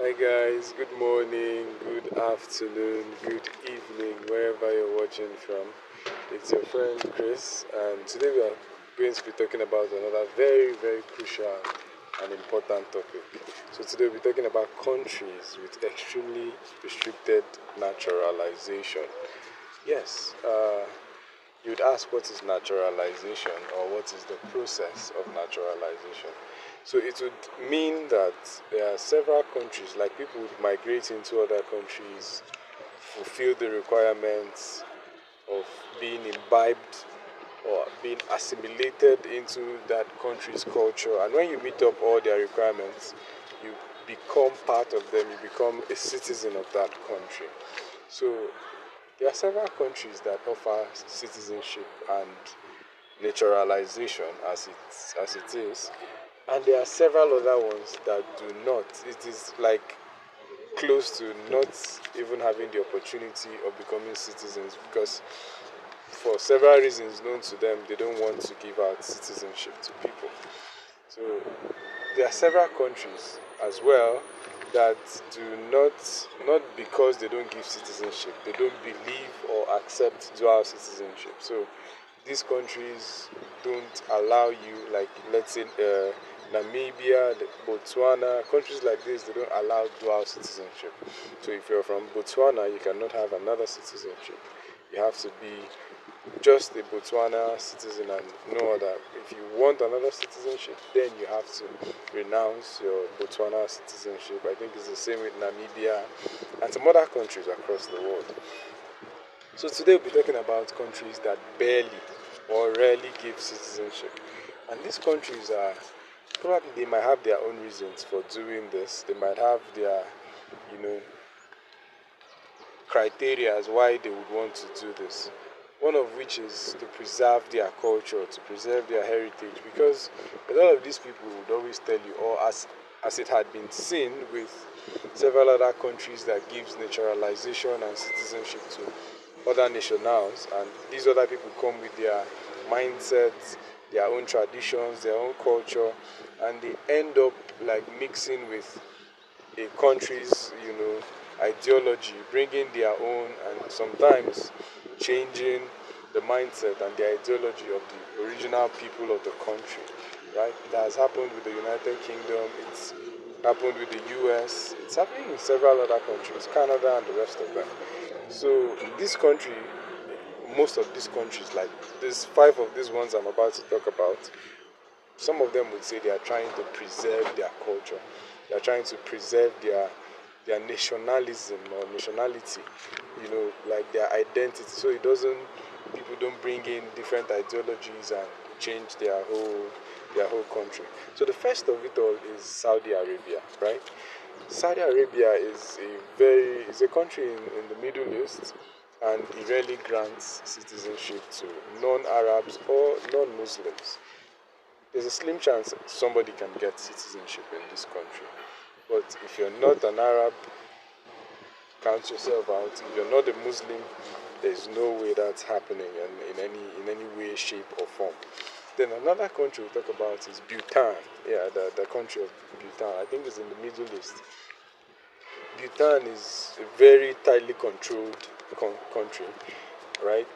Hi guys, good morning, good afternoon, good evening, wherever you're watching from. It's your friend Chris, and today we are going to be talking about another very crucial and important topic. So today we'll be talking about countries with extremely restricted naturalization. Yes, you'd ask what is naturalization or what is the process of naturalization. So it would mean that there are several countries, like people would migrate into other countries, fulfill the requirements of being imbibed or being assimilated into that country's culture. And when you meet up all their requirements, you become part of them, you become a citizen of that country. So there are several countries that offer citizenship and naturalization as it is, and there are several other ones that do not. It is like close to not even having the opportunity of becoming citizens because for several reasons known to them they don't want to give out citizenship to people. So there are several countries as well that do not because they don't give citizenship, they don't believe or accept dual citizenship. So these countries don't allow you, like let's say Namibia, Botswana, countries like this, they don't allow dual citizenship. So if you're from Botswana, you cannot have another citizenship. You have to be just a Botswana citizen and no other. If you want another citizenship, then you have to renounce your Botswana citizenship. I think it's the same with Namibia and some other countries across the world. So today we'll be talking about countries that barely or rarely give citizenship. And these countries are probably they might have their own reasons for doing this. They might have their, you know, criteria as why they would want to do this. One of which is to preserve their culture, to preserve their heritage, because a lot of these people would always tell you, or as it had been seen with several other countries that gives naturalization and citizenship to other nationals, and these other people come with their mindsets, their own traditions, their own culture, and they end up like mixing with a country's, ideology, bringing their own, and sometimes changing the mindset and the ideology of the original people of the country. Right? It has happened with the United Kingdom. It's happened with the U.S. It's happening in several other countries, Canada and the rest of them. So this country, most of these countries, like these five of these ones I'm about to talk about, some of them would say they are trying to preserve their culture. They are trying to preserve their nationalism or nationality, like their identity. So it doesn't people don't bring in different ideologies and change their whole country. So the first of it all is Saudi Arabia, right? Saudi Arabia is a country in the Middle East, and it rarely grants citizenship to non-Arabs or non-Muslims. There's a slim chance somebody can get citizenship in this country. But if you're not an Arab, count yourself out. If you're not a Muslim, there's no way that's happening in any way, shape, or form. Then another country we talk about is Bhutan. Yeah, the country of Bhutan. I think it's in the Middle East. Bhutan is a very tightly controlled country, right?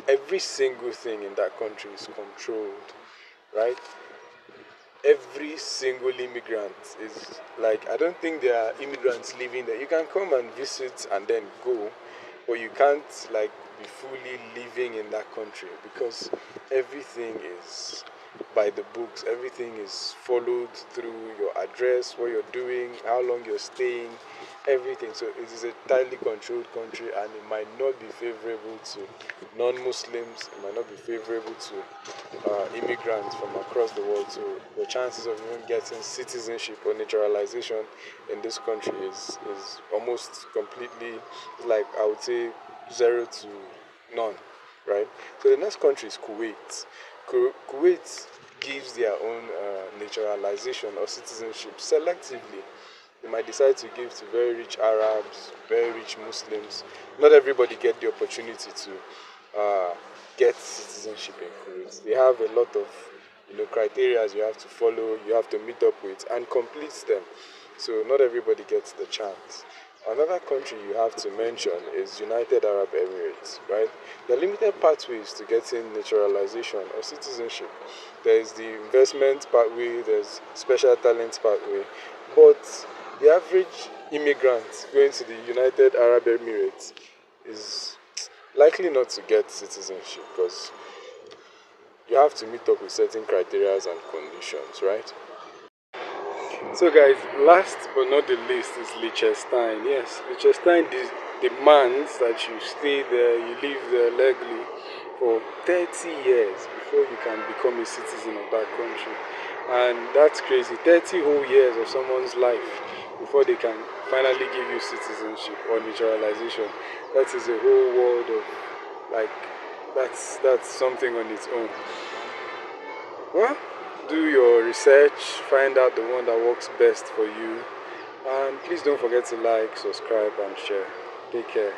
Every single thing in that country is controlled, right? Every single immigrant is like, I don't think there are immigrants living there. You can come and visit and then go, but you can't like be fully living in that country because everything is by the books. Everything is followed through your address, what you're doing, how long you're staying, everything. So it is a tightly controlled country, and it might not be favorable to non-Muslims. It might not be favorable to immigrants from across the world. So the chances of even getting citizenship or naturalization in this country is almost completely, like I would say, zero to none, right? So the next country is Kuwait. Kuwait gives their own naturalization or citizenship selectively. They might decide to give to very rich Arabs, very rich Muslims. Not everybody get the opportunity to get citizenship in Kuwait. They have a lot of criteria you have to follow, you have to meet up with and complete them. So not everybody gets the chance. Another country you have to mention is United Arab Emirates, right? There are limited pathways to getting naturalization or citizenship. There is the investment pathway, there's special talent pathway, but the average immigrant going to the United Arab Emirates is likely not to get citizenship because you have to meet up with certain criteria and conditions, right? So, guys, last but not the least is Liechtenstein. Yes, Liechtenstein demands that you stay there, you live there legally for 30 years before you can become a citizen of that country. And that's crazy. 30 whole years of someone's life before they can finally give you citizenship or naturalization. That is a whole world of, like, that's something on its own. Well, do your research, find out the one that works best for you, and please don't forget to like, subscribe, and share. Take care.